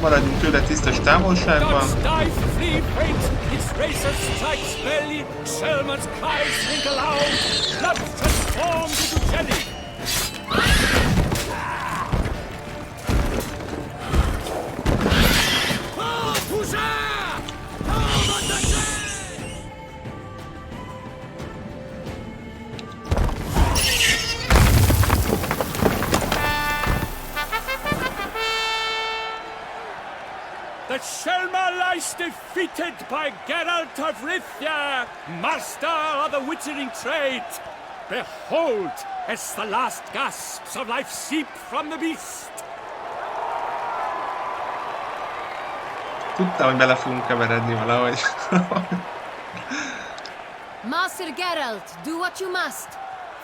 Maradjunk tőle tisztes távolságban. The Selma lies defeated by Geralt of Rivia, master of the witchering trade. Behold, as the last gasps of life seep from the beast. Tudtam, hogy bele fogunk keveredni valahogy. Master Geralt, do what you must.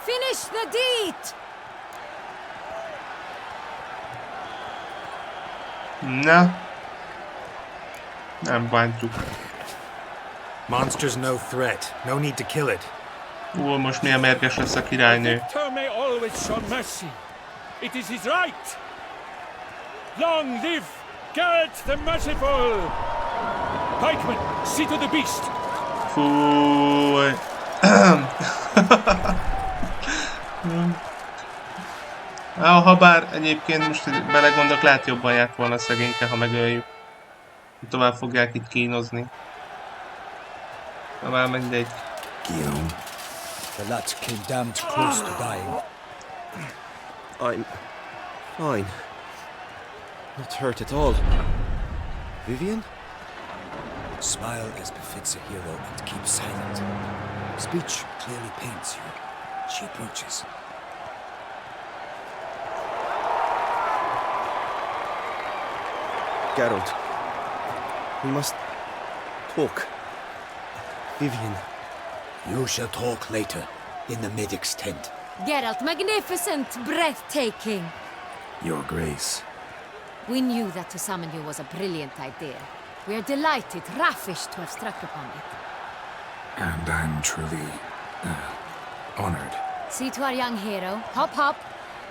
Finish the deed! Na. Nem bántjuk. Monster's no threat. No need to kill it. Most milyen mérges lesz a királynő. May always show mercy. It is his right. Long live Geralt the Merciful! Pikeman, see to the beast! Fúj. Habár egyébként most belegondolok, lehet jobban járt volna szegényke, ha megöljük. Tovább fogják itt kínozni. Na már mindegy. Guillaume, the lad came damned close to dying. I'm fine. Not hurt at all. Vivian? Smile as befits a hero and keep silent. Speech clearly paints you. She approaches. Geralt, we must talk. Vivian. You shall talk later, in the medic's tent. Geralt, magnificent, breathtaking. Your Grace. We knew that to summon you was a brilliant idea. We are delighted, ravished to have struck upon it. And I'm truly honored. See to our young hero. Hop, hop.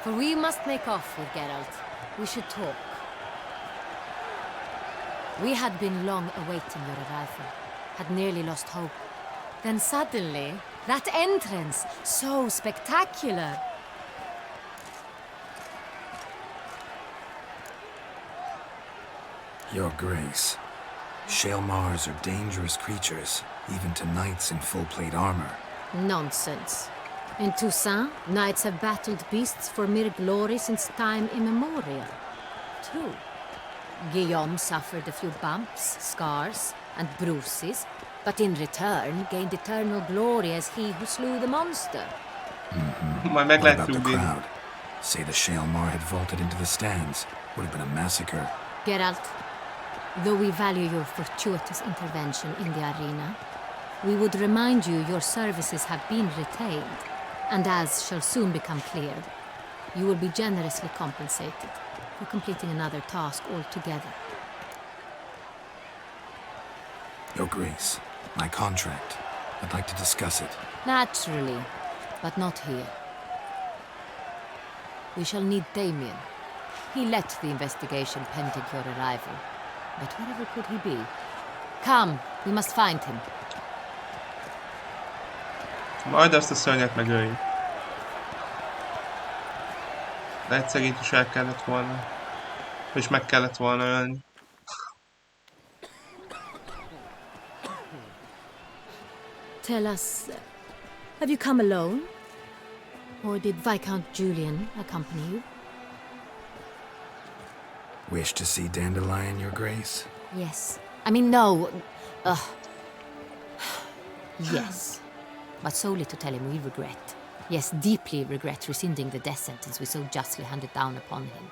For we must make off with Geralt. We should talk. We had been long awaiting your arrival. Had nearly lost hope. Then suddenly, that entrance, so spectacular. Your Grace. Shaelmars are dangerous creatures, even to knights in full plate armor. Nonsense. In Toussaint, knights have battled beasts for mere glory since time immemorial. True. Guillaume suffered a few bumps, scars, and bruises, but in return gained eternal glory as he who slew the monster. Majd What about the meglátjuk. crowd? Say the Shaelmar had vaulted into the stands. Would have been a massacre. Geralt, though we value your fortuitous intervention in the arena, we would remind you your services have been retained, and as shall soon become clear, you will be generously compensated for completing another task altogether. Your Grace, my contract. I'd like to discuss it. Naturally, but not here. We shall need Damien. He led the investigation pending your arrival. But wherever could he be? Come, we must find him. Majd azt a szörnyet megöljük. De egy szegényt is el kellett volna. És meg kellett volna ölni. Tell us, have you come alone? Or did Viscount Julian accompany you? Wish to see Dandelion, Your Grace? Yes. I mean, no. Yes. But solely to tell him we regret. Yes, deeply regret rescinding the death sentence we so justly handed down upon him.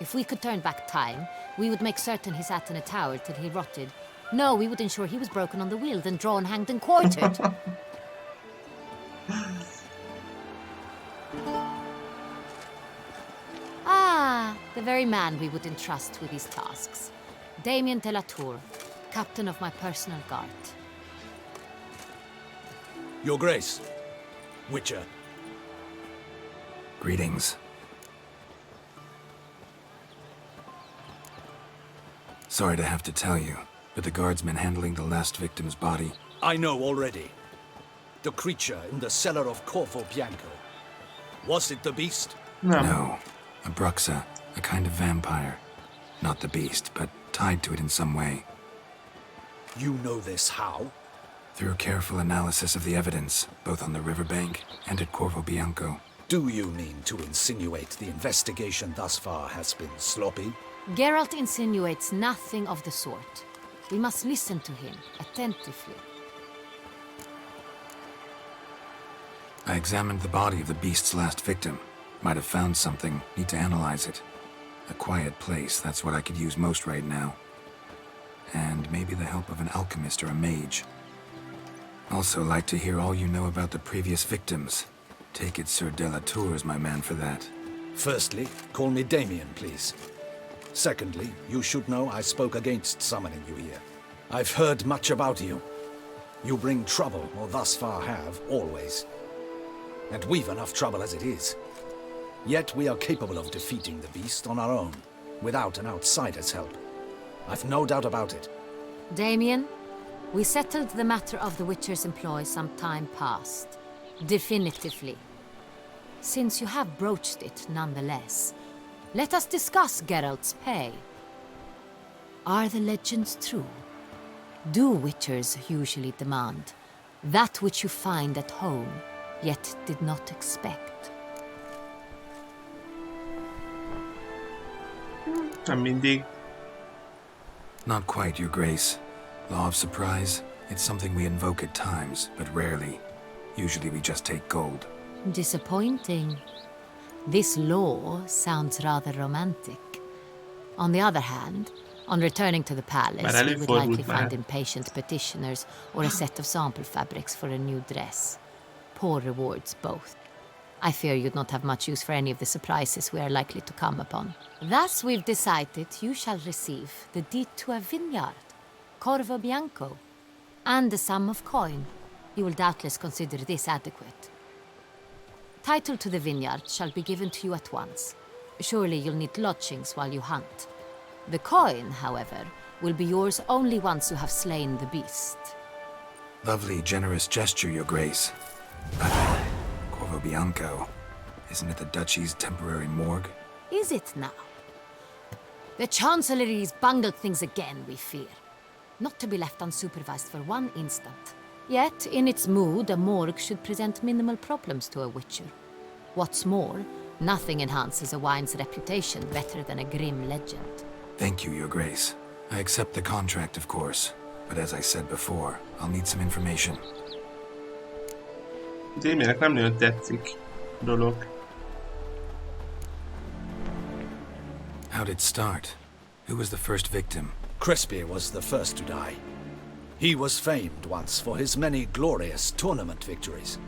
If we could turn back time, we would make certain he sat in a tower till he rotted. No, we would ensure he was broken on the wheel, then drawn, hanged, and quartered. The very man we would entrust with these tasks. Damien de la Tour, captain of my personal guard. Your Grace, Witcher. Greetings. Sorry to have to tell you, but the guardsman handling the last victim's body... I know already. The creature in the cellar of Corvo Bianco. Was it the beast? No. A bruxa, a kind of vampire. Not the beast, but tied to it in some way. You know this how? Through careful analysis of the evidence, both on the riverbank and at Corvo Bianco. Do you mean to insinuate the investigation thus far has been sloppy? Geralt insinuates nothing of the sort. We must listen to him attentively. I examined the body of the beast's last victim. Might have found something, need to analyze it. A quiet place, that's what I could use most right now. And maybe the help of an alchemist or a mage. Also like to hear all you know about the previous victims. Take it Sir Delatour is my man for that. Firstly, call me Damien, please. Secondly, you should know I spoke against summoning you here. I've heard much about you. You bring trouble, or thus far have, always. And we've enough trouble as it is. Yet we are capable of defeating the beast on our own, without an outsider's help. I've no doubt about it. Damien, we settled the matter of the Witcher's employ some time past. Definitively. Since you have broached it nonetheless, let us discuss Geralt's pay. Are the legends true? Do Witchers usually demand that which you find at home, yet did not expect? Nem mindig. Not quite, Your Grace. Law of surprise, it's something we invoke at times, but rarely. Usually we just take gold. Disappointing. This law sounds rather romantic. On the other hand, on returning to the palace, we would likely find impatient petitioners or a set of sample fabrics for a new dress. Poor rewards, both. I fear you'd not have much use for any of the surprises we are likely to come upon. Thus, we've decided you shall receive the deed to a vineyard, Corvo Bianco, and a sum of coin. You will doubtless consider this adequate. Title to the vineyard shall be given to you at once. Surely you'll need lodgings while you hunt. The coin, however, will be yours only once you have slain the beast. Lovely, generous gesture, Your Grace. But Corvo Bianco, isn't it the Duchy's temporary morgue? Is it now? The Chancellery's bungled things again, we fear. Not to be left unsupervised for one instant. Yet, in its mood, a morgue should present minimal problems to a Witcher. What's more, nothing enhances a wine's reputation better than a grim legend. Thank you, Your Grace. I accept the contract, of course. But as I said before, I'll need some information. Damiennek nem nagyon tetszik a dolog. How'd it start? Who was the first victim? Crespi was the first to die. He was famed once for his many glorious tournament victories.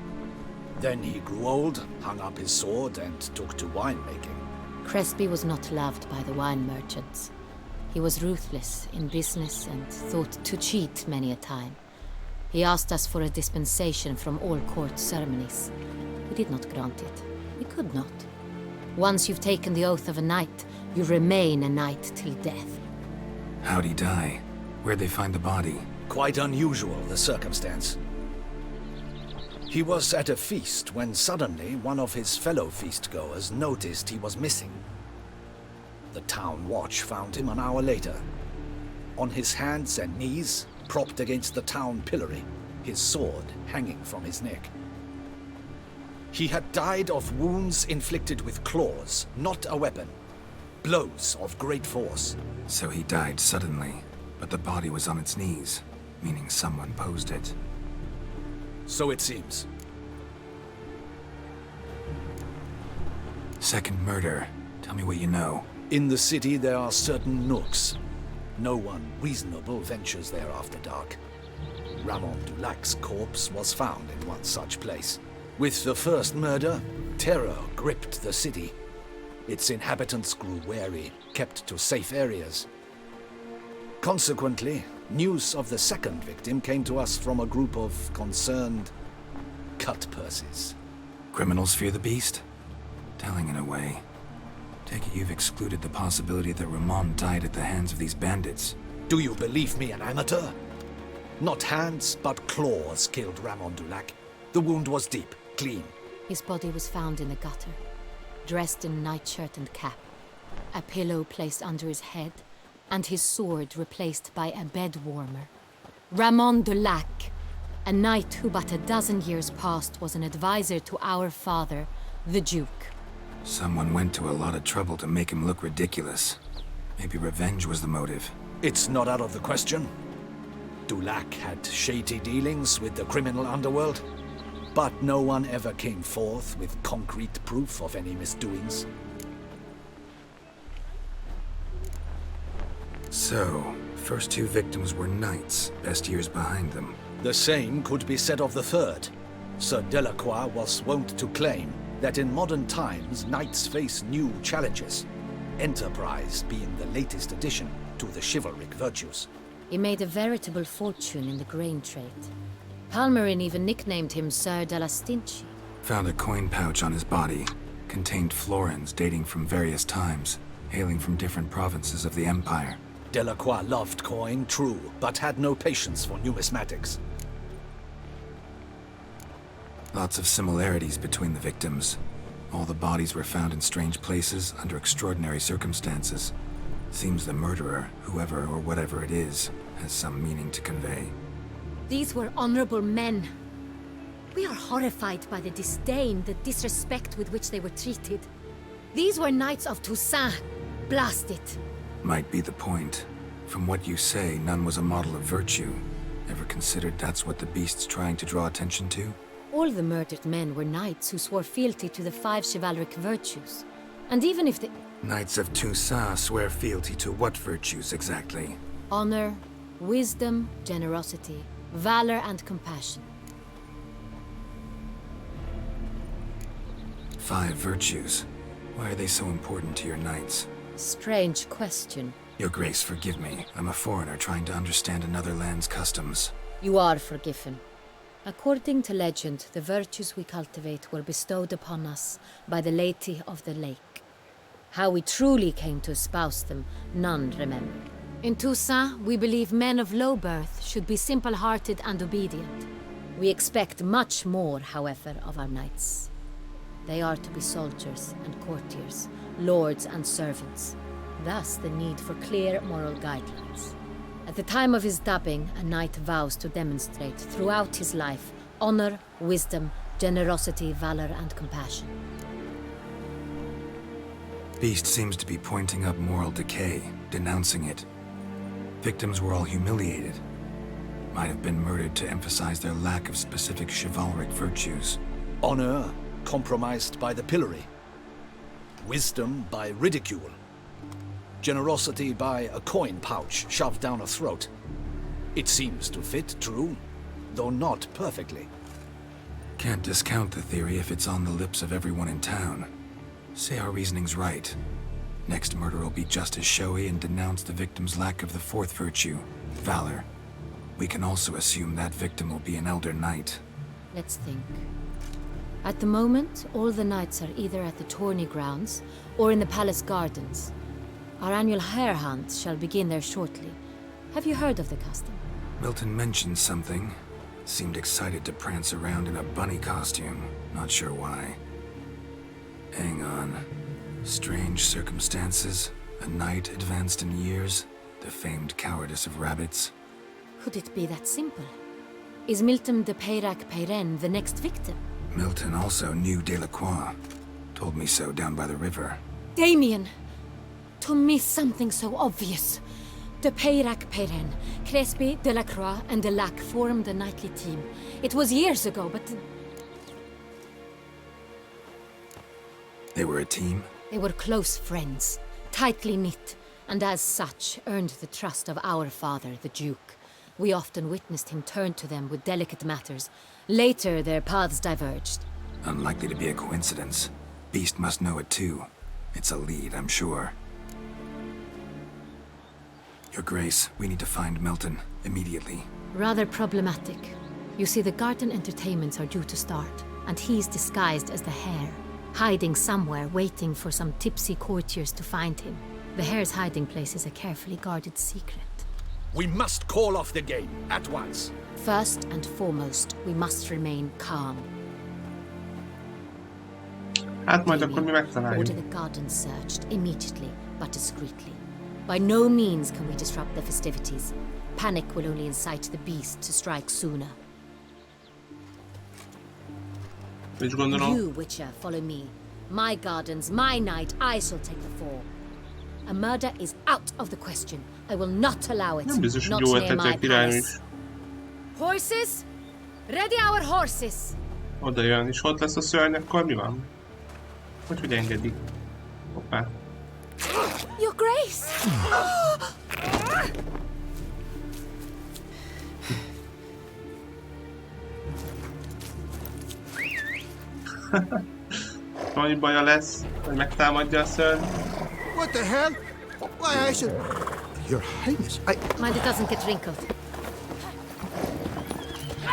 Then he grew old, hung up his sword, and took to winemaking. Crespi was not loved by the wine merchants. He was ruthless in business and thought to cheat many a time. He asked us for a dispensation from all court ceremonies. We did not grant it. We could not. Once you've taken the oath of a knight, you remain a knight till death. How'd he die? Where'd they find the body? Quite unusual, the circumstance. He was at a feast when suddenly one of his fellow feastgoers noticed he was missing. The town watch found him an hour later. On his hands and knees, propped against the town pillory, his sword hanging from his neck. He had died of wounds inflicted with claws, not a weapon. Blows of great force. So he died suddenly, but the body was on its knees, meaning someone posed it. So it seems. Second murder. Tell me what you know. In the city there are certain nooks. No one reasonable ventures there after dark. Ramon Dulac's corpse was found in one such place. With the first murder, terror gripped the city. Its inhabitants grew wary, kept to safe areas. Consequently, news of the second victim came to us from a group of concerned cut purses. Criminals fear the beast? Telling in a way. Take it you've excluded the possibility that Ramon died at the hands of these bandits. Do you believe me an amateur? Not hands, but claws killed Ramon Dulac. The wound was deep, clean. His body was found in the gutter, dressed in nightshirt and cap, a pillow placed under his head, and his sword replaced by a bed warmer. Ramon Dulac, a knight who but a dozen years past was an advisor to our father, the Duke. Someone went to a lot of trouble to make him look ridiculous. Maybe revenge was the motive. It's not out of the question. Dulac had shady dealings with the criminal underworld, but no one ever came forth with concrete proof of any misdoings. So, first two victims were knights, best years behind them. The same could be said of the third. Sir Delacroix was wont to claim that in modern times knights face new challenges, enterprise being the latest addition to the chivalric virtues. He made a veritable fortune in the grain trade. Palmerin even nicknamed him Sir de la Stinchi. Found a coin pouch on his body. Contained florins dating from various times, hailing from different provinces of the Empire. Delacroix loved coin, true, but had no patience for numismatics. Lots of similarities between the victims. All the bodies were found in strange places under extraordinary circumstances. Seems the murderer, whoever or whatever it is, has some meaning to convey. These were honorable men. We are horrified by the disdain, the disrespect with which they were treated. These were knights of Toussaint. Blast it. Might be the point. From what you say, none was a model of virtue. Ever considered that's what the beast's trying to draw attention to? All the murdered men were knights who swore fealty to the 5 chivalric virtues. And even if the Knights of Toussaint swear fealty to what virtues exactly? honor, wisdom, generosity, valor, and compassion. 5 virtues. Why are they so important to your knights? Strange question. Your Grace, forgive me. I'm a foreigner trying to understand another land's customs. You are forgiven. According to legend, the virtues we cultivate were bestowed upon us by the Lady of the Lake. How we truly came to espouse them, none remember. In Toussaint, we believe men of low birth should be simple-hearted and obedient. We expect much more, however, of our knights. They are to be soldiers and courtiers, lords and servants. Thus, the need for clear moral guidelines. At the time of his dubbing, a knight vows to demonstrate throughout his life honor, wisdom, generosity, valor, and compassion. Beast seems to be pointing up moral decay, denouncing it. Victims were all humiliated. Might have been murdered to emphasize their lack of specific chivalric virtues. Honor compromised by the pillory. Wisdom by ridicule. Generosity by a coin pouch shoved down a throat. It seems to fit, true, though not perfectly. Can't discount the theory if it's on the lips of everyone in town. Say our reasoning's right. Next murder will be just as showy and denounce the victim's lack of the 4th virtue, valor. We can also assume that victim will be an elder knight. Let's think. At the moment, all the knights are either at the tourney grounds or in the palace gardens. Our annual hare hunt shall begin there shortly. Have you heard of the custom? Milton mentioned something. Seemed excited to prance around in a bunny costume. Not sure why. Hang on. Strange circumstances. A knight advanced in years. The famed cowardice of rabbits. Could it be that simple? Is Milton de Peyrac-Peyren the next victim? Milton also knew Delacroix. Told me so down by the river. Damien! To miss something so obvious. De Peyrac-Peyren, Crespi, Delacroix, and Delac formed a knightly team. It was years ago, but They were a team? they were close friends, tightly knit, and as such earned the trust of our father, the Duke. We often witnessed him turn to them with delicate matters. Later, their paths diverged. Unlikely to be a coincidence. Beast must know it too. It's a lead, I'm sure. Your Grace, we need to find Milton, immediately. Rather problematic. You see, the garden entertainments are due to start, and he's disguised as the hare. hiding somewhere, waiting for some tipsy courtiers to find him. The hare's hiding place is a carefully guarded secret. We must call off the game at once. First and foremost, we must remain calm. Hát majd akkor mi Order megtaláljuk. the garden searched immediately, but discreetly. By no means can we disrupt the festivities. Panic will only incite the beast to strike sooner. És gondolom, You, Witcher, follow me. My gardens, my night, I shall take the fall. A murder is out of the question. I will not allow it. nem biztos, hogy Not jó near my ötlet egy királyom is. palace. Horses? Ready our horses! Oda jön, és ott lesz a szörny, akkor mi van? Hogy engedik? Hoppá. Your Grace! Annyi baja lesz, hogy megtámadja a szörny. What the hell? Why, I should... Your Highness, Mind it doesn't get wrinkled.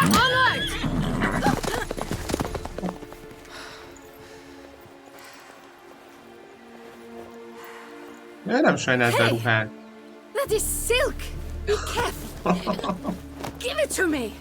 Onward! Én nem sajnálta a ruhát. That is silk! Be careful! Give it to me!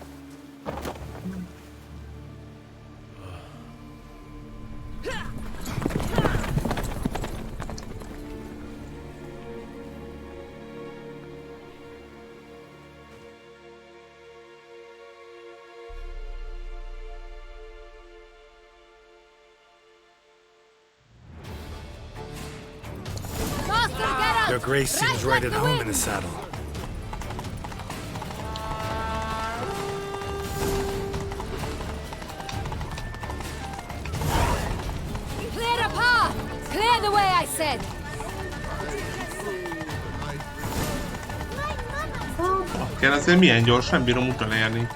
Your Grace seems right at home in the saddle. Clear the path! Clear the way, I said! Kell azért milyen gyorsan bírom utolérni.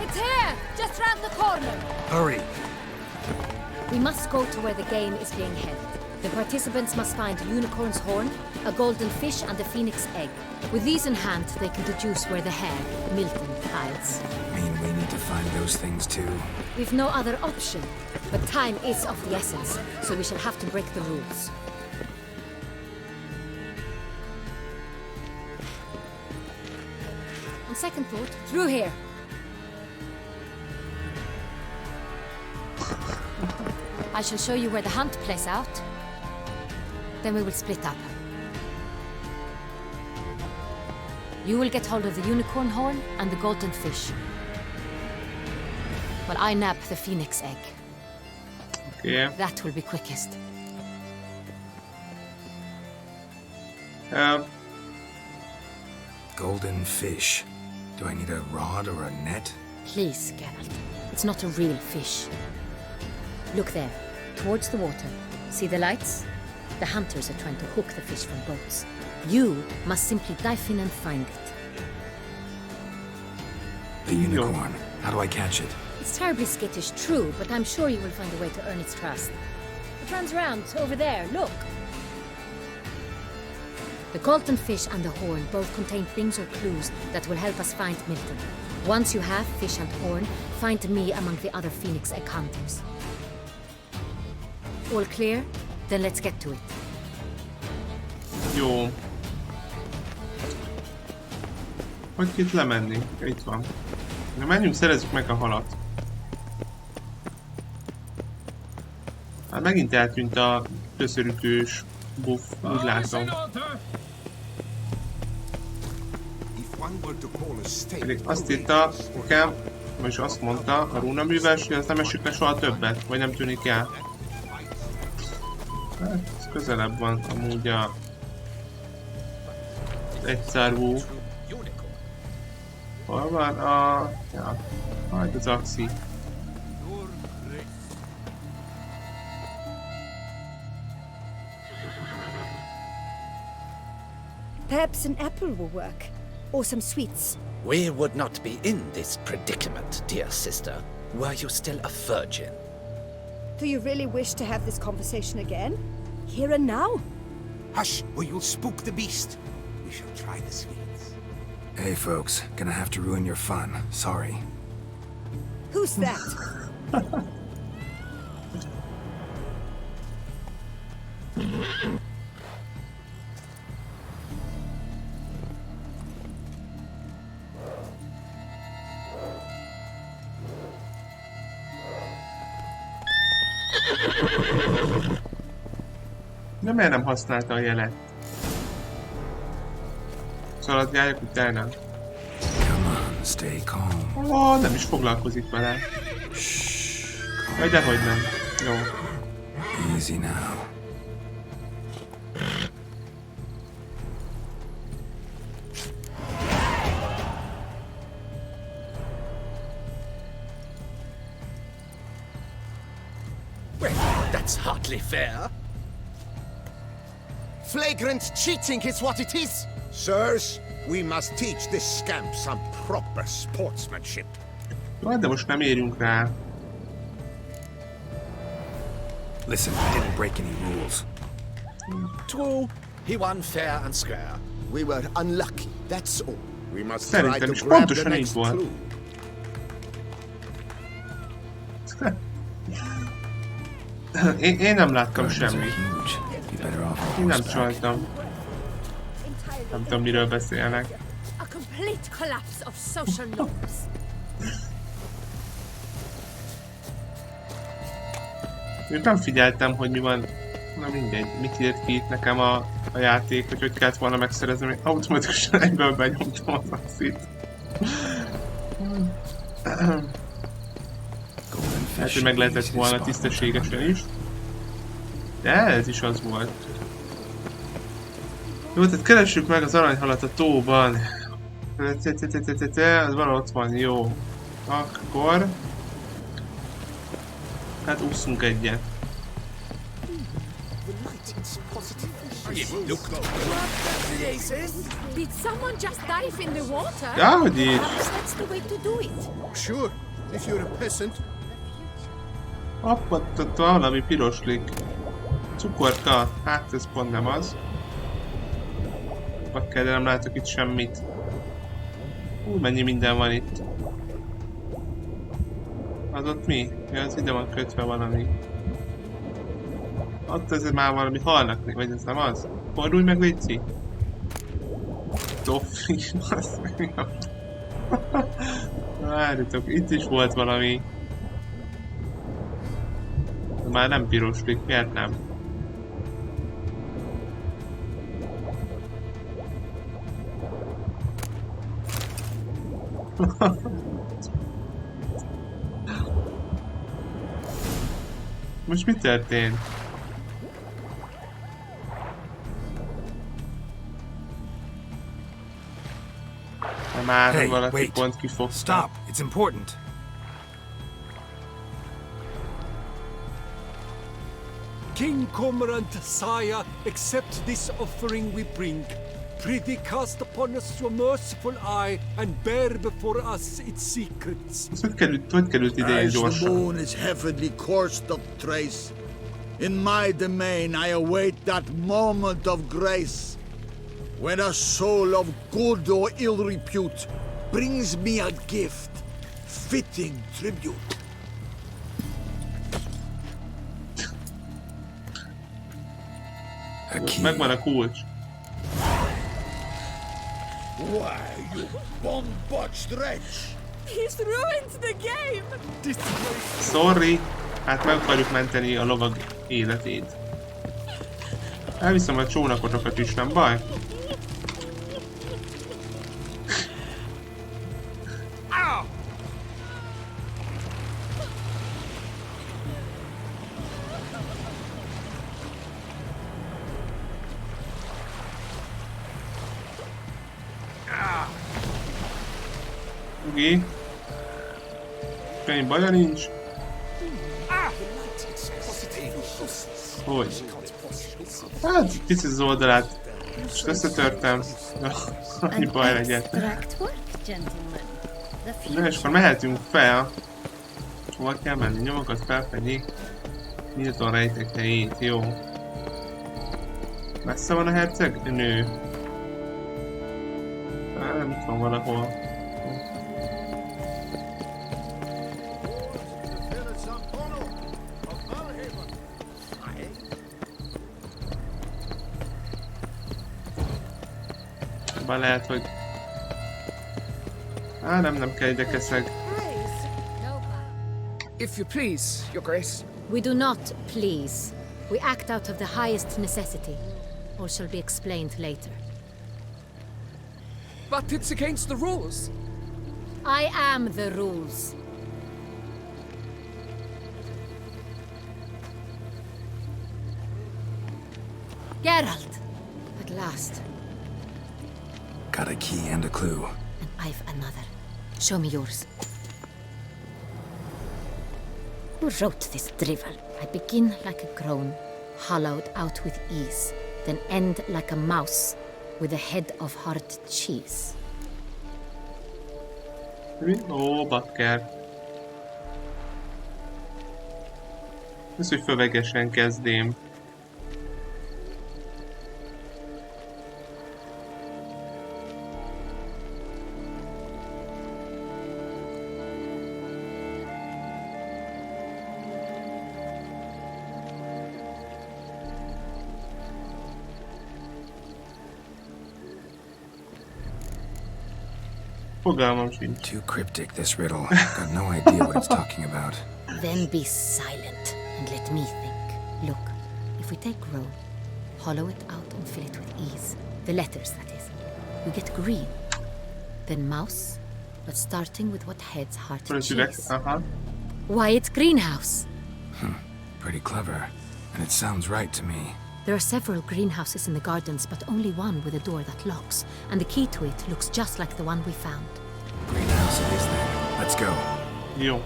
It's here! Just round the corner! Hurry! We must go to where the game is being held. The participants must find a unicorn's horn, a golden fish, and a phoenix egg. With these in hand, they can deduce where the hare, Milton, hides. Mean we need to find those things too. We've no other option. But time is of the essence, so we shall have to break the rules. On second thought, through here. I shall show you where the hunt plays out. Then we will split up. You will get hold of the unicorn horn and the golden fish, while I nab the phoenix egg. Okay. That will be quickest. Golden fish. Do I need a rod or a net? Please, Geralt. It's not a real fish. Look there, towards the water. See the lights? The hunters are trying to hook the fish from boats. You must simply dive in and find it. The unicorn. How do I catch it? It's terribly skittish, true, but I'm sure you will find a way to earn its trust. It runs round, over there, look. The golden fish and the horn both contain things or clues that will help us find Milton. Once you have fish and horn, find me among the other phoenix egg hunters. All clear? Then let's get to it. Jó. Hogy itt lemenni? Itt van. Na menjünk, szerezzük meg a halat. Hát megint eltűnt a köszörükős buff, úgy látom. Pedig azt írta nekem, vagyis azt mondta a rúnaműves, hogy az nem esik le soha többet, vagy nem tűnik el. Hát, ez közelebb van amúgy a egyszárvú. Hol van a... Ja, majd az axi. Perhaps an apple will work. Or some sweets. We would not be in this predicament, dear sister, were you still a virgin. Do you really wish to have this conversation again? Here and now? Hush, or you'll spook the beast. We shall try the sweets. Hey folks, gonna have to ruin your fun. Sorry. Who's that? De miért nem használta a jelet? Szaladgáljuk utána. Stay calm. Ó, nem is foglalkozik vele. Vagy dehogy nem. Jó. Easy now. Well, that's hardly fair. Flagrant cheating is what it is. Sirs, we must teach this scamp some proper sportsmanship. Jó, de most nem érjünk rá. Listen, I didn't break any rules. True, he won fair and square. We were unlucky, that's all. We must try Szerintem to is grab the pontosan így next volt. clue. Én nem láttam Gardens are semmit. huge. Be better off on Én nem horseback. csaltam. Nem tudom, miről beszélnek. A complete collapse of social norms. Én nem figyeltem, hogy mi van. Na mindegy, mit írt ki itt nekem a játék, hogy kellett volna megszerezni, hogy automatikusan egyből benyomtam az asszit. Hát, hogy meg lehetett volna tisztességesen is. De ez is az volt. Jó, tehát keressük meg az aranyhalat a tóban. Az valahol ott van, jó. Akkor... Hát ússzunk egyet. Did someone just dive in the water? Ja, hogy így. Perhaps that's the way to do it. Sure, if you're a peasant. Ott valami piroslik. Cukorka. Hát ez pont nem az. Vagy kell, de nem látok itt semmit. Mennyi minden van itt. Az ott mi? Ja, az ide van kötve valami. Ott ez már valami halnak, vagy ez nem az? Fordulj meg, légy. Toffi, azt meg. Várjatok, itt is volt valami. De már nem piroslik, miért nem? Most mi történt? Már Hey, valaki wait. pont kifogta. Stop. It's important. King Cormorant, sire, accept this offering we bring. Prithee cast upon us your merciful eye and bear before us its secrets. Ez hogy került ide ilyen As the gyorsan? moon is heavily coursed of trace, in my domain I await that moment of grace, when a soul of good or ill repute brings me a gift, fitting tribute. A key. Megvan a kulcs. Why, you bomb-botched wretch! He's ruined the game! Sorry, hát meg akarjuk menteni a lovag életét. Elviszem a csónakotokat is, nem baj? Ugi. Semmi baja nincs. Hogy? Hát, picit az oldalát. Most összetörtem. Annyi baj legyen. Na és akkor mehetünk fel. Hova kell menni? Nyomokat felfedi. Nyíltan rejtek helyét, jó. Messze van a herceg? Nő. Nem tudom, valahol. Bár lehet, hogy... Á, nem kell ide keszeg. If you please, Your Grace. We do not please. We act out of the highest necessity. All shall be explained later. But it's against the rules. I am the rules. Geralt! At last. Got a key and a clue. And I've another. Show me yours. Who wrote this drivel? I begin like a groan, hollowed out with ease, then end like a mouse, with a head of hard cheese. Ó, bakker. Ez, hogy fövegesen kezdém. Fogalmam sincs. Too cryptic, this riddle. Got no idea what it's talking about. Then be silent and let me think. Look, if we take row, hollow it out and fill it with ease. The letters, that is. You get green. Then mouse, but starting with what heads hard cheese. Why, it's greenhouse. Pretty clever. And it sounds right to me. There are several greenhouses in the gardens, but only one with a door that locks, and the key to it looks just like the one we found. Greenhouse it is then. Let's go. Jó.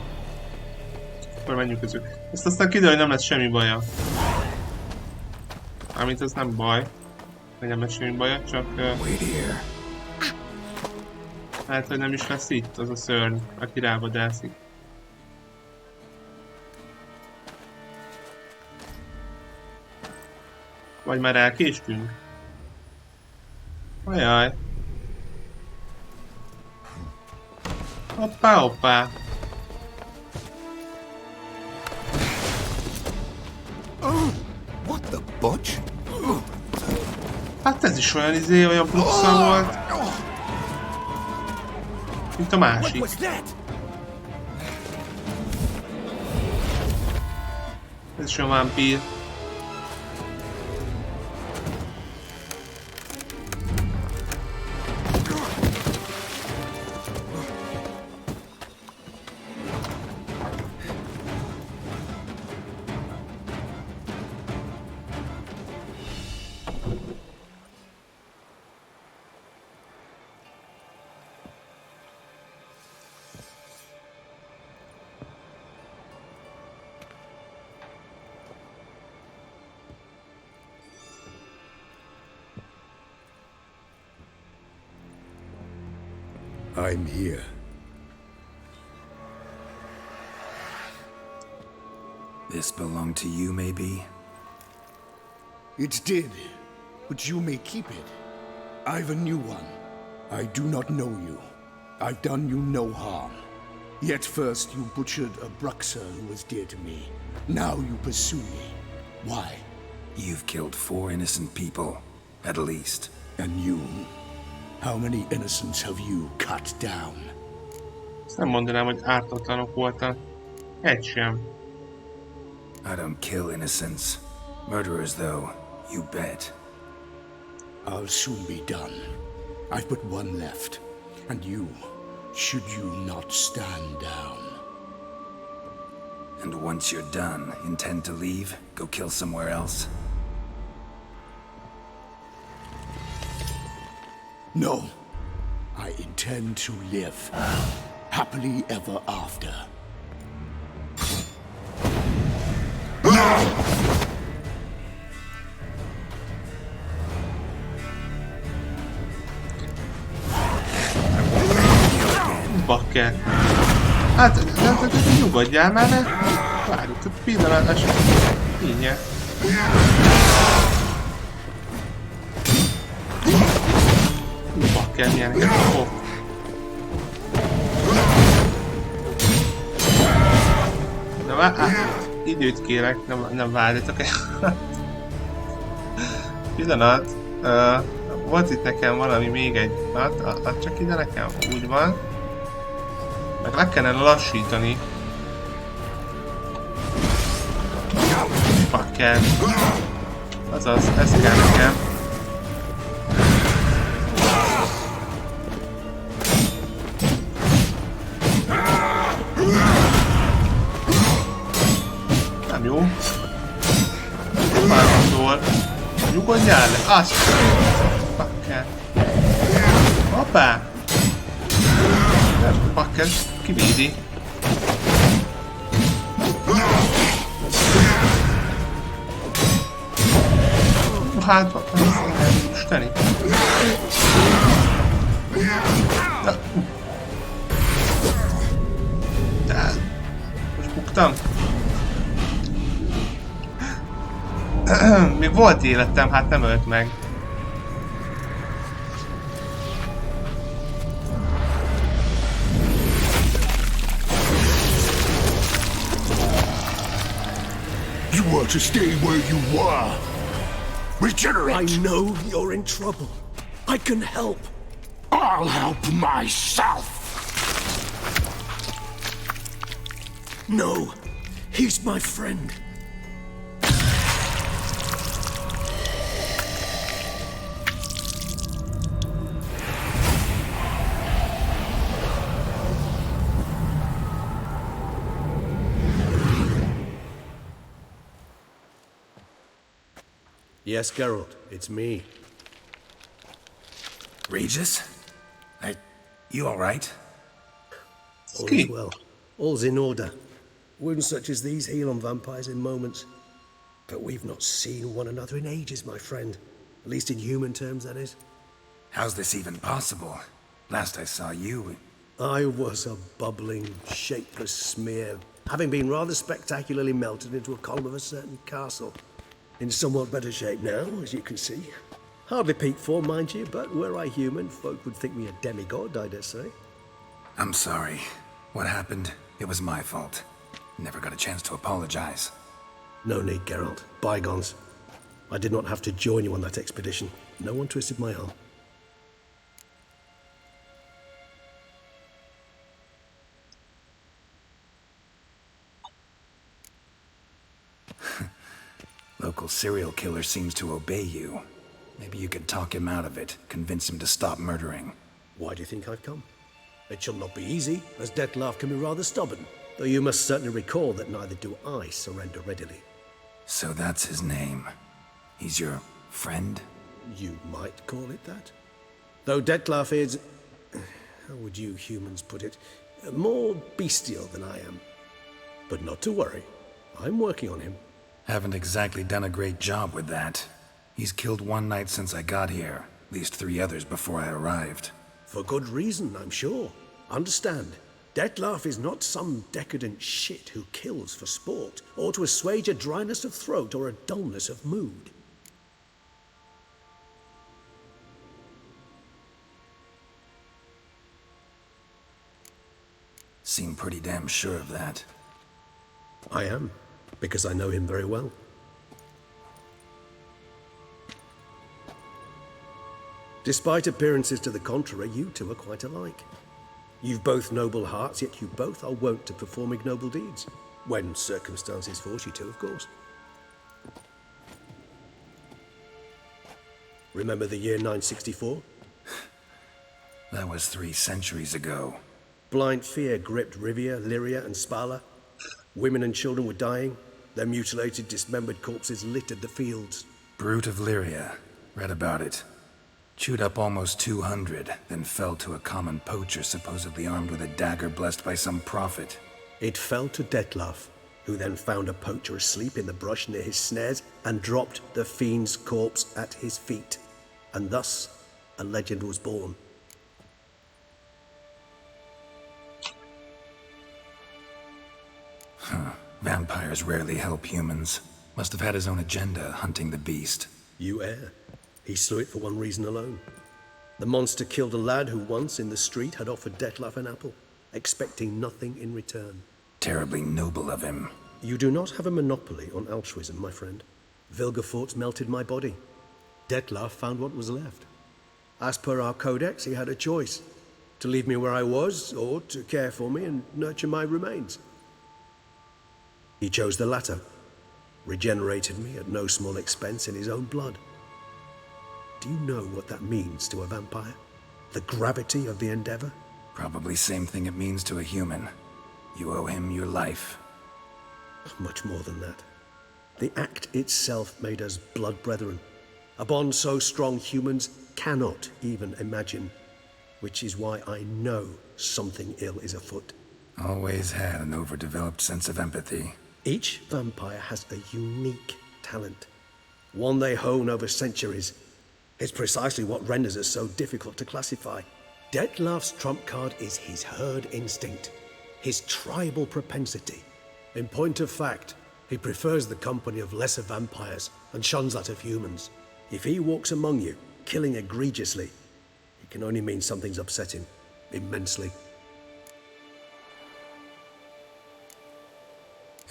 Akkor menjünk közül. Ezt aztán kiderül, hogy nem lesz semmi baja. Mármint ez nem baj. Hogy nem lesz semmi baja, csak... Hát, hogy nem is lesz itt az a szörny, aki rávadászik. Vagy már elkéstünk? Ajaj. Hoppá, hoppá. What the butch? Hát ez is olyan olyan bruxa volt. Mint a másik. Ez is a vámpír. I'm here. This belonged to you, maybe? It did, but you may keep it. I've a new one. I do not know you. I've done you no harm. Yet first you butchered a Bruxer who was dear to me. Now you pursue me. Why? You've killed 4 innocent people, at least. And you? How many innocents have you cut down? Ezt nem mondanám, hogy ártatlanok voltak. Egy sem. I don't kill innocents. Murderers, though, you bet. I'll soon be done. I've but one left. And you, should you not stand down. And once you're done, intend to leave? Go kill somewhere else? No. I intend to live. Happily ever after. Bakker. Hát, nyugodjál már, ne? Várj, itt pillanat, így. Bakker, milyeneket kapok. De várj, időt kérek, nem várjatok el. Pillanat. Volt itt nekem valami még egy... Add csak ide nekem, úgy van. Meg le kellene lassítani. Fucker. Azaz, ez kell nekem. Nem jó. Már gondol. Nyugodjál le, azt! Fucker. Hoppá! Fucker, kivédi. Hát, isteni. De, most buktam. Még volt életem, hát nem ölt meg. You want to stay where you are. Regenerate. I know you're in trouble. I can help. I'll help myself. No, he's my friend. Yes, Geralt, it's me. Regis? You alright? All is well. All's in order. Wounds such as these heal on vampires in moments. But we've not seen one another in ages, my friend. At least in human terms, that is. How's this even possible? Last I saw you... I was a bubbling, shapeless smear, having been rather spectacularly melted into a column of a certain castle. In somewhat better shape now, as you can see. Hardly peak form, mind you, but were I human, folk would think me a demigod, I dare say. I'm sorry. What happened, it was my fault. Never got a chance to apologize. No need, Geralt. Bygones. I did not have to join you on that expedition. No one twisted my arm. Local serial killer seems to obey you. Maybe you could talk him out of it, convince him to stop murdering. Why do you think I've come? It shall not be easy, as Dettlaff can be rather stubborn. Though you must certainly recall that neither do I surrender readily. So that's his name. He's your friend? You might call it that. Though Dettlaff is... how would you humans put it? More bestial than I am. But not to worry. I'm working on him. Haven't exactly done a great job with that. He's killed one knight since I got here, at least 3 others before I arrived. For good reason, I'm sure. Understand, Dettlaff is not some decadent shit who kills for sport, or to assuage a dryness of throat or a dullness of mood. Seem pretty damn sure of that. I am, because I know him very well. Despite appearances to the contrary, you two are quite alike. You've both noble hearts, yet you both are wont to perform ignoble deeds. When circumstances force you to, of course. Remember the year 964? That was 3 centuries ago. Blind fear gripped Rivia, Lyria, and Spala. Women and children were dying. Their mutilated, dismembered corpses littered the fields. Brute of Lyria. Read about it. Chewed up almost 200, then fell to a common poacher supposedly armed with a dagger blessed by some prophet. It fell to Dettlaff, who then found a poacher asleep in the brush near his snares and dropped the fiend's corpse at his feet. And thus, a legend was born. Vampires rarely help humans. Must have had his own agenda, hunting the beast. You err. He slew it for one reason alone. The monster killed a lad who once, in the street, had offered Dettlaff an apple, expecting nothing in return. Terribly noble of him. You do not have a monopoly on altruism, my friend. Vilgefortz melted my body. Dettlaff found what was left. As per our codex, he had a choice. To leave me where I was, or to care for me and nurture my remains. He chose the latter. Regenerated me at no small expense in his own blood. Do you know what that means to a vampire? The gravity of the endeavor? Probably same thing it means to a human. You owe him your life. Much more than that. The act itself made us blood brethren. A bond so strong humans cannot even imagine. Which is why I know something ill is afoot. Always had an overdeveloped sense of empathy. Each vampire has a unique talent. One they hone over centuries. It's precisely what renders us so difficult to classify. Detlef's trump card is his herd instinct. His tribal propensity. In point of fact, he prefers the company of lesser vampires and shuns that of humans. If he walks among you, killing egregiously, it can only mean something's upset him, immensely.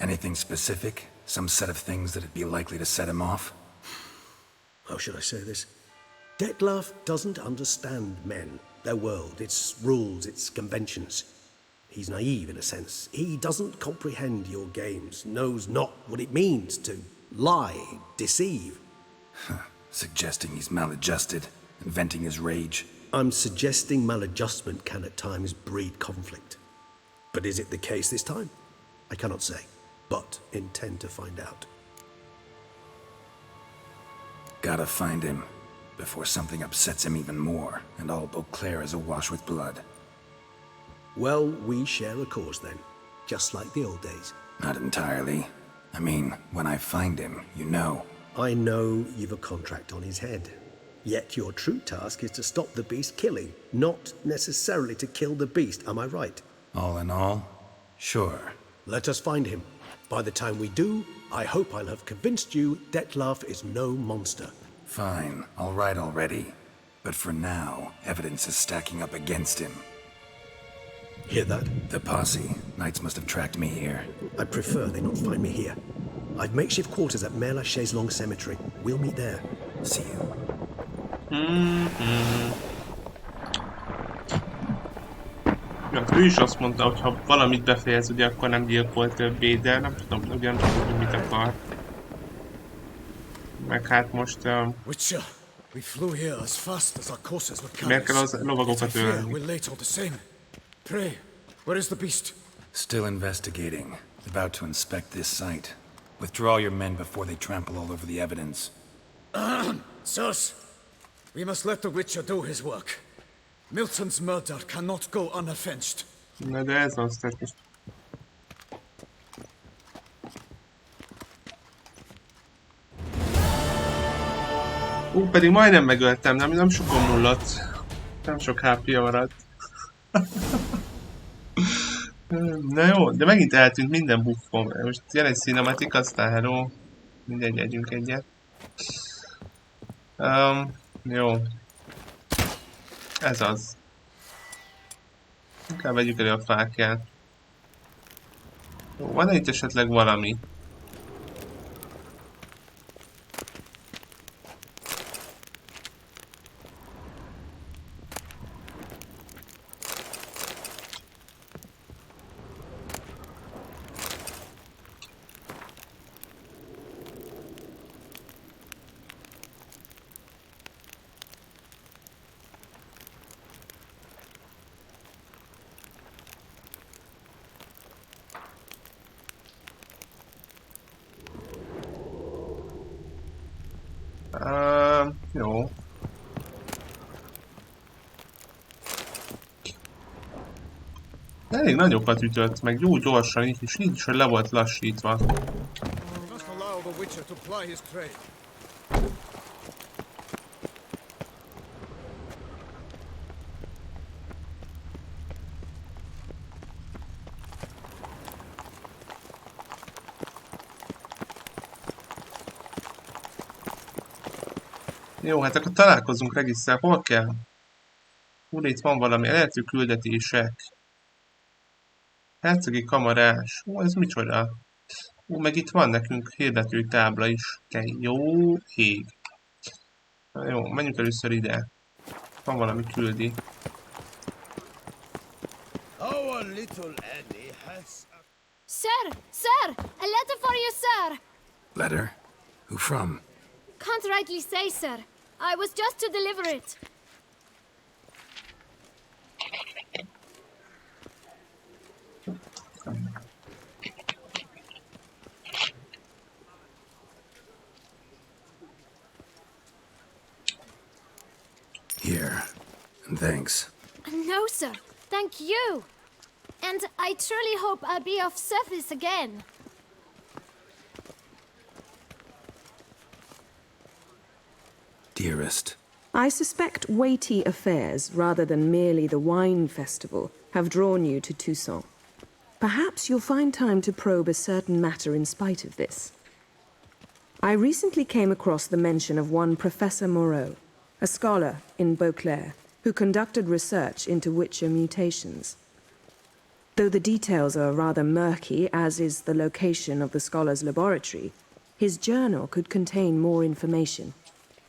Anything specific? Some set of things that'd be likely to set him off? How should I say this? Detlef doesn't understand men, their world, its rules, its conventions. He's naive in a sense. He doesn't comprehend your games, knows not what it means to lie, deceive. Suggesting he's maladjusted, and venting his rage. I'm suggesting maladjustment can at times breed conflict. But is it the case this time? I cannot say, but intend to find out. Gotta find him, before something upsets him even more, and all Beauclair is awash with blood. Well, we share a cause then, just like the old days. Not entirely. I mean, when I find him, you know. I know you've a contract on his head. Yet your true task is to stop the beast killing, not necessarily to kill the beast, am I right? All in all, sure. Let us find him. By the time we do, I hope I'll have convinced you Detlef is no monster. Fine, all right already. But for now, evidence is stacking up against him. Hear that? The posse. Knights must have tracked me here. I prefer they not find me here. I've makeshift quarters at Mère Lachaise Long Cemetery. We'll meet there. See you. Ja, ő is azt mondta, hogy ha valamit befejez, ugye akkor nem gyilkol többé, de nem tudom, ugyan tudom, hogy mit akar. Meg hát most... Witcher, we flew here as fast as our coursers would carry miért kell az us. lovagokat ölni? We're late all the same. Pray, where is the beast? Still investigating. About to inspect this site. Withdraw your men before they trample all over the evidence. Sirs, we must let the Witcher do his work. Milton's murder cannot go unavenged. Na de ez az, tehát most... pedig majdnem megöltem, nem sokan mullott. Nem sok HP-ja maradt. Na jó, de megint eltűnt minden buffon. Most jön egy cinematic, aztán hello. Mindegy, együnk egyet. Jó. Ez az. Inkább vegyük elő a fákját. Jó, van itt esetleg valami? Jó. Elég nagyokat ütött, meg jó gyorsan, így is, hogy le volt lassítva. Jó, hát akkor találkozunk regiszter. Hol kell? Úr, itt van valami elérhető küldetések. Hercegi kamarás. Ó, ez micsoda? Ó, meg itt van nekünk hirdető tábla is. Jó ég. Na jó, menjünk először ide. Van valami küldi. Our little Annie has... Sir! Sir! A letter for you, sir! Letter? Who from? Can't rightly say, sir. I was just to deliver it. Here. And thanks. No, sir. Thank you. And I truly hope I'll be of service again. Dearest. I suspect weighty affairs, rather than merely the wine festival, have drawn you to Toussaint. Perhaps you'll find time to probe a certain matter in spite of this. I recently came across the mention of one Professor Moreau, a scholar in Beauclair, who conducted research into Witcher mutations. Though the details are rather murky, as is the location of the scholar's laboratory, his journal could contain more information.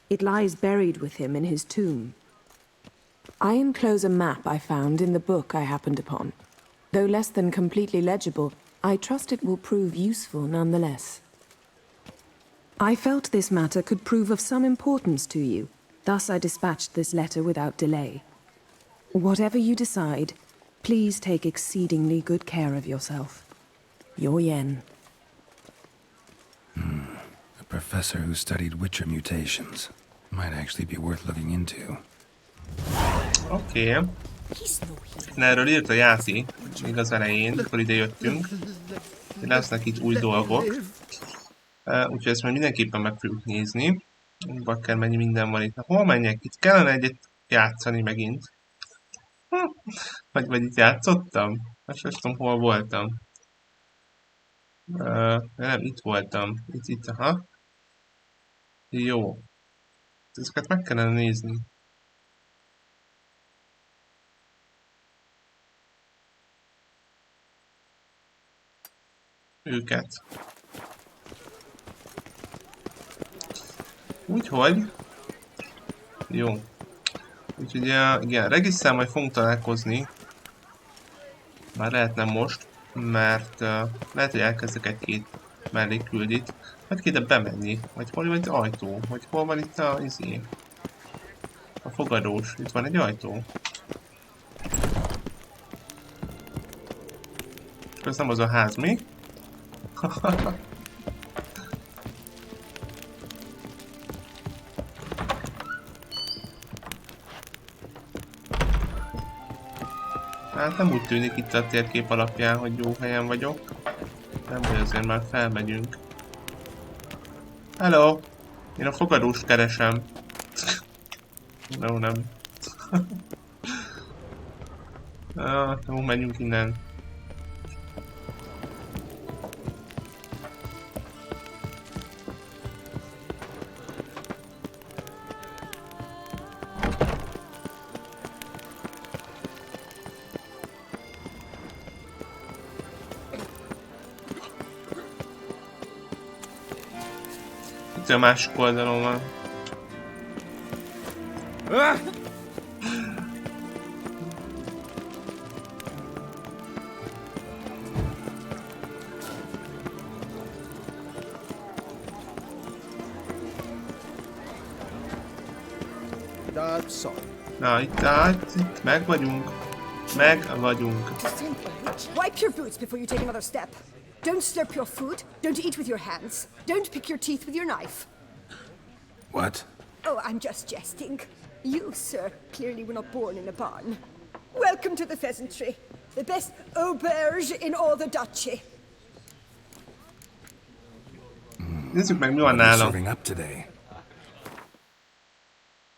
It lies buried with him in his tomb. I enclose a map I found in the book I happened upon. Though less than completely legible, I trust it will prove useful nonetheless. I felt this matter could prove of some importance to you, thus I dispatched this letter without delay. Whatever you decide, please take exceedingly good care of yourself. Your Yen. A professor who studied Witcher mutations. Might actually be worth looking into. Oké. Erről írt a játék, még az elején, amikor ide jöttünk. Lesznek itt új dolgok. Úgyhogy ezt majd mindenképpen meg fogjuk nézni. Bakker mennyi minden van itt. Na, hol menjek? Itt kellene egyet játszani megint. Vagy itt játszottam? Most nem tudom, hol voltam. Nem, itt voltam. Itt, aha. Jó. Ezeket meg kellene nézni. Őket. Úgyhogy... Jó. Úgyhogy igen, regisztrál majd fogunk találkozni. Már lehet nem most, mert lehet, hogy elkezdek egy-két mellékküldit. Vagy kéne bemenni, vagy hol van egy ajtó, vagy hol van itt a izé. A fogadós, itt van egy ajtó. Ez nem az a ház mi? Hát nem úgy tűnik itt a térkép alapján, hogy jó helyen vagyok. Nem baj, azért már felmegyünk. Hello! Én a fogadóst keresem. No, nem. Jó, menjünk innen. Itt a másik oldalon van. Na, itt meg vagyunk. Meg vagyunk. Wipe your boots before you take another step. Don't slurp your food. Don't eat with your hands. Don't pick your teeth with your knife. What? Oh, I'm just jesting. You, sir, clearly were not born in a barn. Welcome to the pheasantry. The best auberge in all the duchy. Nézzük meg, mi van nálam.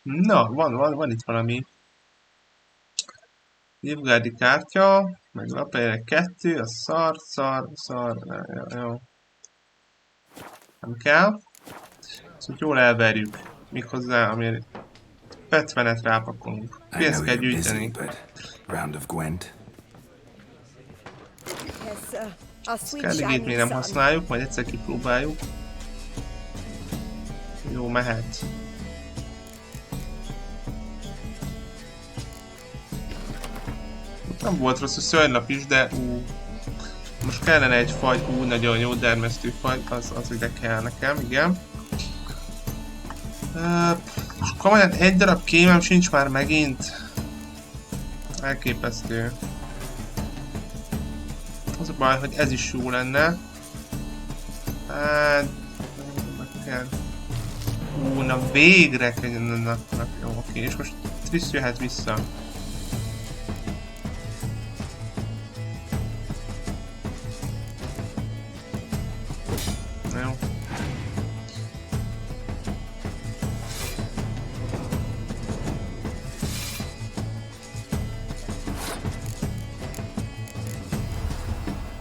Na, van itt valami. Évgárdi kártya, meg lapjegyek 2, a szar, jó. Nem kell. Szóval jól elverjük. Méghozzá, amire 50-et rápakolunk. Pénzt kell gyűjteni. Skelligét még nem használjuk, majd egyszer kipróbáljuk. Jó, mehet. Nem volt rossz a szörnylap is, de most kellene egy fagy, nagyon jó dermesztő fagy, az ide kell nekem, igen. És komolyan egy darab kémem sincs már megint. Elképesztő. Az a baj, hogy ez is jó lenne. Hát... meg kell... na végre kell... na, jó, oké, és most Triss jöhet vissza. Na jó.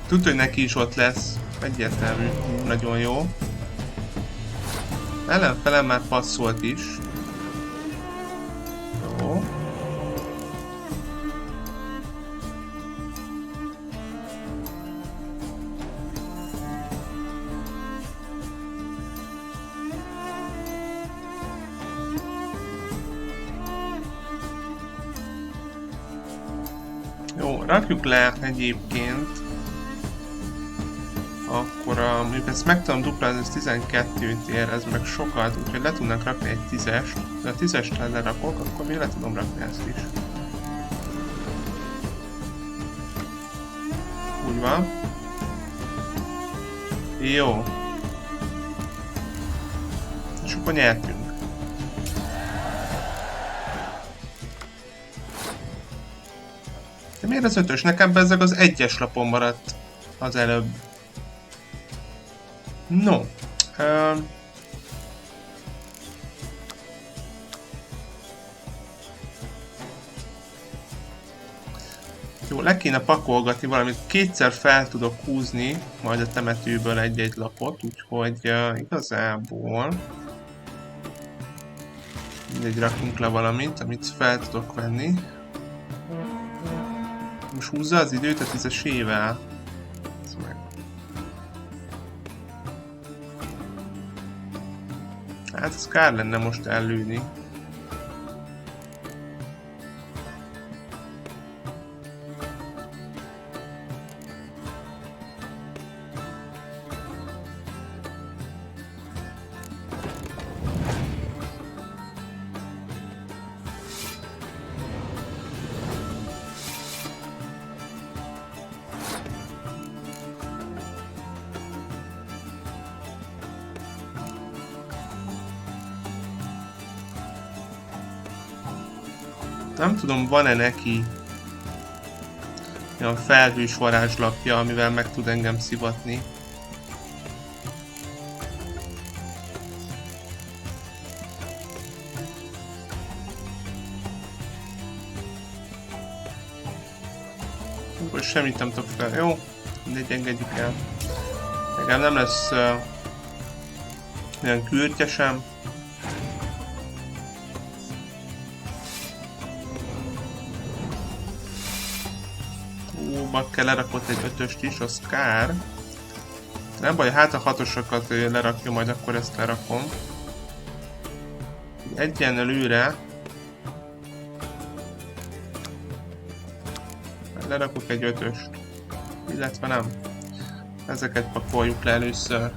Tudod, hogy neki is ott lesz. Egyértelmű. Nagyon jó. Ellenfelem már passzolt is. Jó. Jó, rakjuk le egyébként. Akkor mondjuk ezt meg tudom duplázni, ez 12-t ér, ez meg sokat, úgyhogy le tudnak rakni egy 10-est. De a 10-est lerakok, akkor még le tudom rakni ezt is. Úgy van. Jó. És akkor nyertünk. De miért az 5-ös? Nekem bezzeg az 1-es lapon maradt az előbb. No. Jó, le kéne pakolgatni valamit. Kétszer fel tudok húzni majd a temetőből egy-egy lapot, úgyhogy igazából mindegy, rakunk le valamit, amit fel tudok venni. Most húzza az időt a 10-esével. Hát ez kár lenne most ellőni. Nem tudom, van-e neki olyan felhős varázslapja, amivel meg tud engem szivatni. Akkor semmit nem tudok fel. Jó, mindegy, engedjük el. Nekem nem lesz olyan kürtje sem. Kell lerakott egy 5-öst is, az kár. Nem baj, hát a 6-osokat lerakja, majd akkor ezt lerakom. Egyenlőre lerakok egy 5-öst. Illetve nem. Ezeket pakoljuk le először.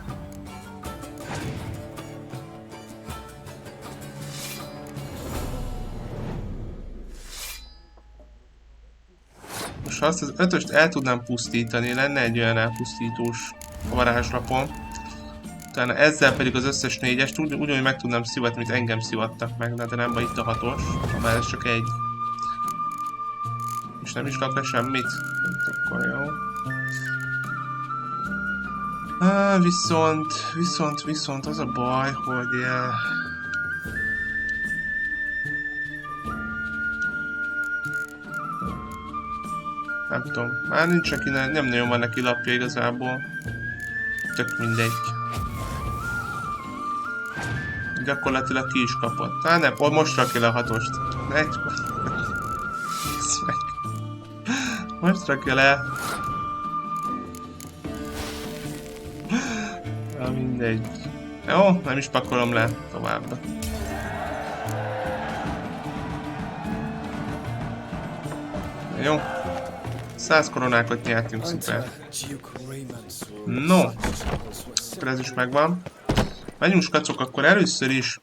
Ha azt az 5-öst el tudnám pusztítani, lenne egy olyan elpusztítós varázslapom. Utána ezzel pedig az összes 4-est ugyanúgy meg tudnám szivatni, mint engem szivattak meg, de nem baj, itt a 6-os, mert ez csak egy. És nem is kap le semmit. Akkor jó. Viszont az a baj, hogy... nem tudom, már nincs neki, nem nagyon van neki lapja igazából. Tök mindegy. Gyakorlatilag ki is kapott. Nem, most rakja le a 6-ost. Most rakja le. Ja, mindegy. Jó, nem is pakolom le tovább. Jó. 100 koronákat nyertünk, szuper. No, akkor ez is megvan. Menjünk skacok, akkor először is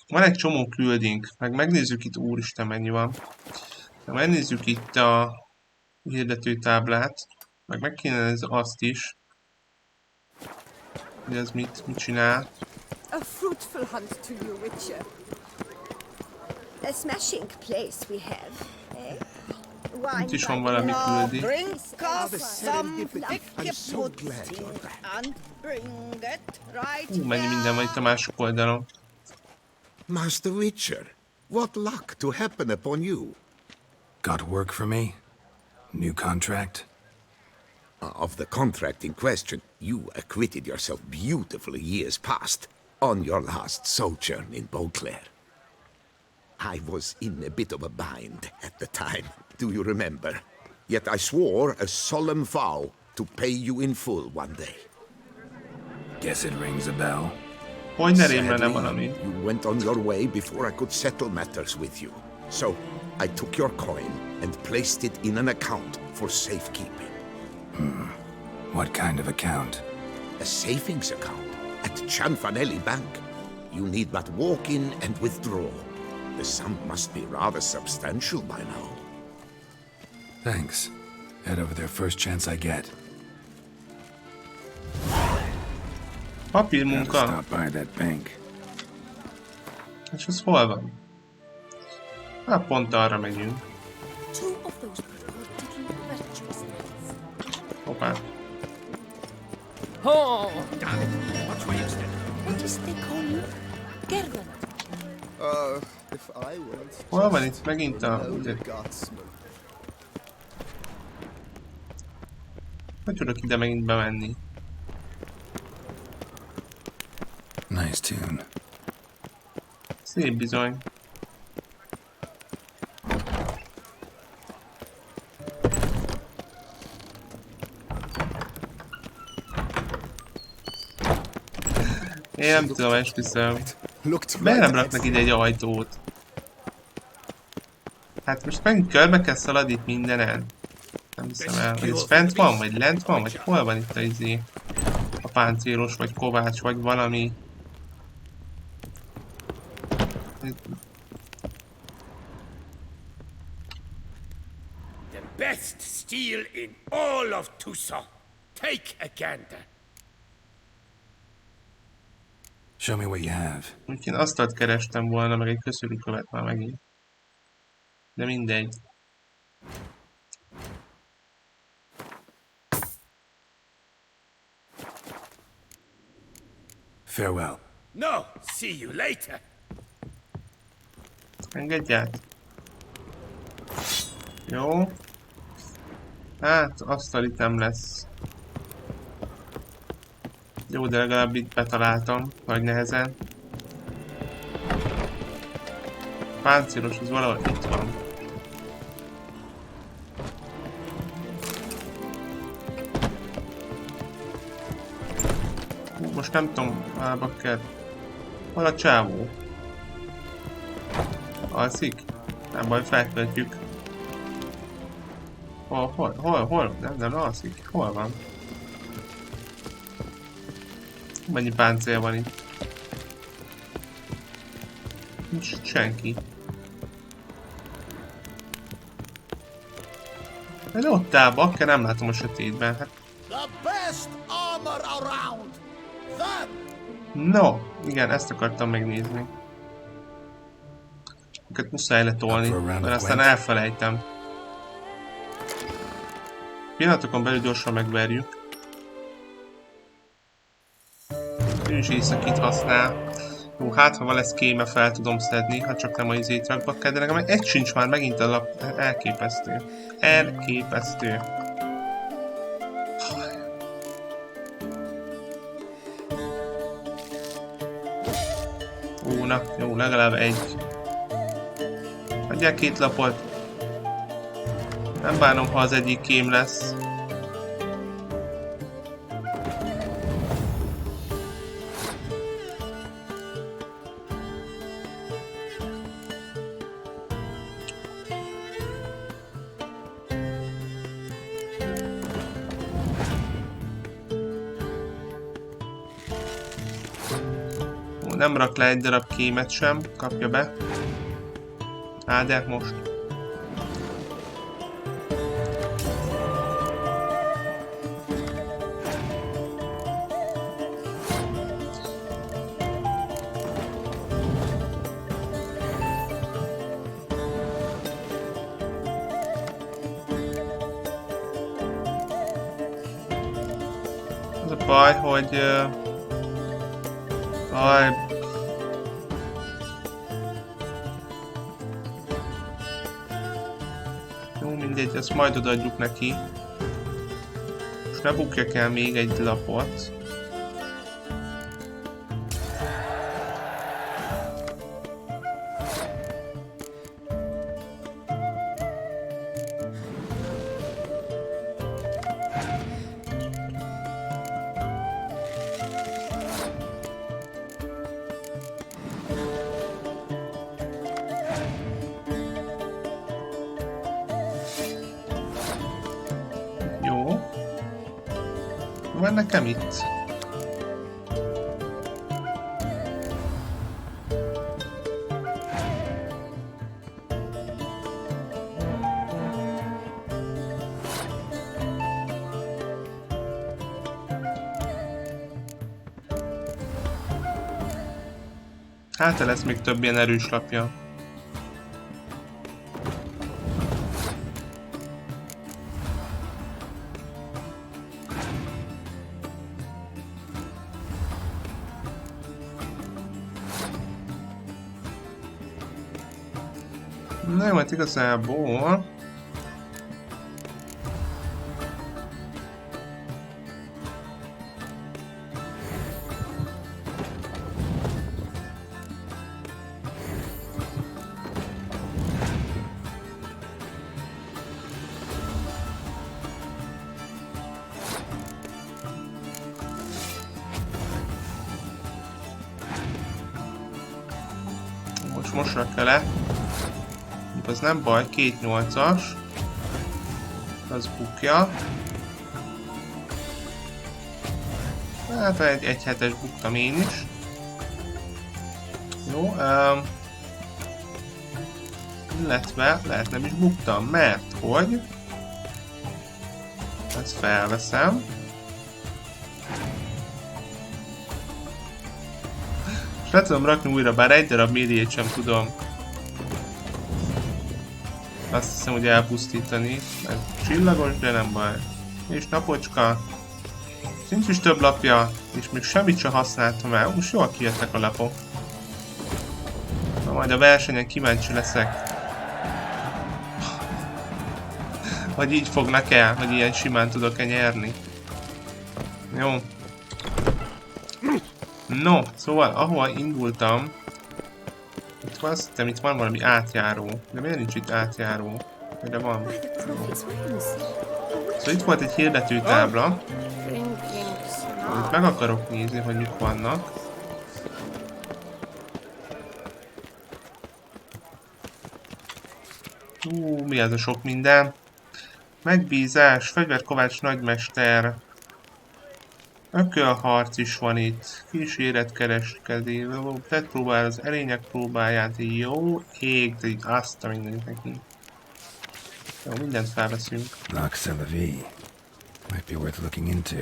van egy csomó küldénk, meg megnézzük itt, úristen mennyi van. Megnézzük itt a hirdetőtáblát, meg kéne azt is, hogy ez mit csinál. A fruitful hunt to you, Witcher. A smashing place we have, eh? Itt is van valami küldi. Bring us some pudding and bring it right Mennyi minden van itt a másik oldalon. Master Witcher, what luck to happen upon you. Got work for me? New contract? Of the contract in question, you acquitted yourself beautifully years past on your last sojourn in Beauclair. I was in a bit of a bind at the time, do you remember? Yet I swore a solemn vow to pay you in full one day. Guess it rings a bell. Hogy ne rémlene valami? You went on your way before I could settle matters with you. So I took your coin and placed it in an account for safekeeping. What kind of account? A savings account at Cianfanelli Bank. You need but walk in and withdraw. The sum must be rather substantial by now. Thanks. Head over there first chance I get. Papírmunka. Stop by that bank. És ez hol van? Hát pont arra megyünk. Hoppá. Oh! What is they call you? Gerben. If I weren't Hol van itt megint a... Hogy tudok ide megint bemenni? Nice tune. Szép bizony. Én nem tudom, esküszöm. Miért nem raknak ide egy ajtót? Hát most megint körbe kell szaladni itt mindenen. Nem hiszem el, hogy ez fent van, vagy lent van, vagy hol van itt a izé? A páncélos, vagy kovács, vagy valami. The best steel in all of Tucson. Take a gander. Show me what you have. Úgyhogy én asztalt kerestem volna, meg egy követ már megint. De mindegy. Farewell. No, see you later. Engedj át. Jó. Hát, asztalitem lesz. Jó, de legalább itt betaláltam, nagy nehezen. Páncélos, az valahol itt van. Most nem tudom, bakker. Hol a csávó? Alszik? Nem baj, feltöltjük. Hol? Nem alszik. Hol van? Mennyi páncél van itt? Nincs senki. De ott áll, bakker, nem látom a sötétben. Hát. The best armor around. That. No, igen, ezt akartam megnézni. Őket muszáj letolni, mert aztán elfelejtem. Pillanatokon belül gyorsan megverjük. Ő is északit használ. Jó, hát ha van lesz kéme, fel tudom szedni, ha csak nem a izét rakba kell, de nekem egy sincs már megint a lap. Elképesztő. Elképesztő. Ó, na, jó, legalább egy. Adjál 2 lapot. Nem bánom, ha az egyik kém lesz. Nem rak le egy darab kémet sem, kapja be. Á, de most. Az a baj, hogy... Jó, mindegy, ezt majd odaadjuk neki. És ne bukjak el még egy lapot. Van nekem itt? Hát lesz még több ilyen erős lapja. Na jó, hát igazából... Most rakja le. Az nem baj, 2 8-as. Az bukja. Hát egy 7-es buktam én is. Jó, illetve lehet nem is buktam, mert hogy ezt felveszem. És le tudom rakni újra, bár egy darab milliét sem tudom. Azt hiszem, hogy elpusztítani. Ez csillagos, de nem baj. És napocska. Nincs is több lapja, és még semmit sem használtam el. Most jól kijöttek a lapok. Na majd a versenyen kíváncsi leszek. Hogy így fognak el, hogy ilyen simán tudok-e nyerni. Jó. No, szóval ahol indultam, itt van, azt hittem, itt van valami átjáró. De miért nincs itt átjáró? De van. Szóval itt volt egy hirdetőtábla. Itt meg akarok nézni, hogy mik vannak. Mi ez a sok minden? Megbízás, fegyverkovács nagymester. Ökölharc is van itt. Kíséretkereskedés. Tett próbál az erények próbáját. Jó ég, de így azt a mindenit neki. Jó, mindent felveszünk. Might be worth looking into.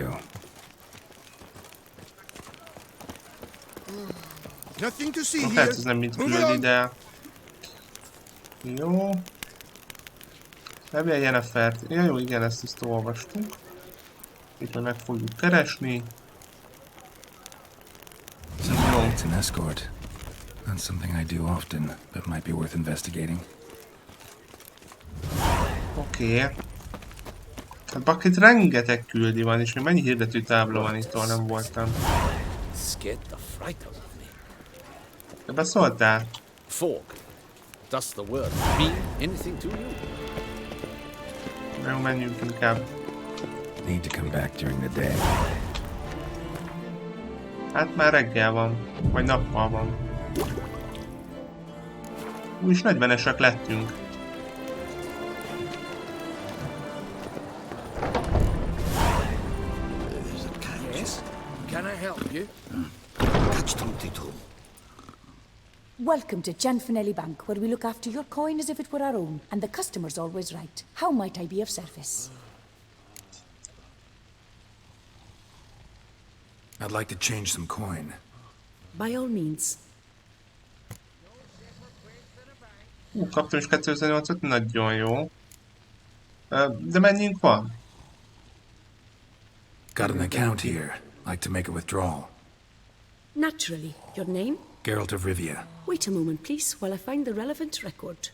Nothing to see Hát here. ez nem mit küldi, de... Jó. Levél Jennifert. Ja, jó, igen, ezt olvastuk. Itt meg fogjuk keresni. It's an escort. Not something I do often, but might be worth investigating. Oké. Hát bakit rengeteg küldi van, és még mennyi hirdető tábla van itt, ahol nem voltam. De beszóltál? Fog. Does the word mean anything to you? Jó, menjünk inkább. Need to come back during the day. Hát már reggel van, vagy nappal van. Úgyis 40-esek lettünk. Yes. Can I help you? Catch 22. Welcome to Gianfinelli Bank, where we look after your coin as if it were our own, and the customer's always right. How might I be of service? I'd like to change some coin. By all means. Kaptam is 2008-ot, nagyon jó. De mennyink van? Got an account here. Like to make a withdrawal. Naturally. Your name? Geralt of Rivia. Wait a moment, please, while I find the relevant record.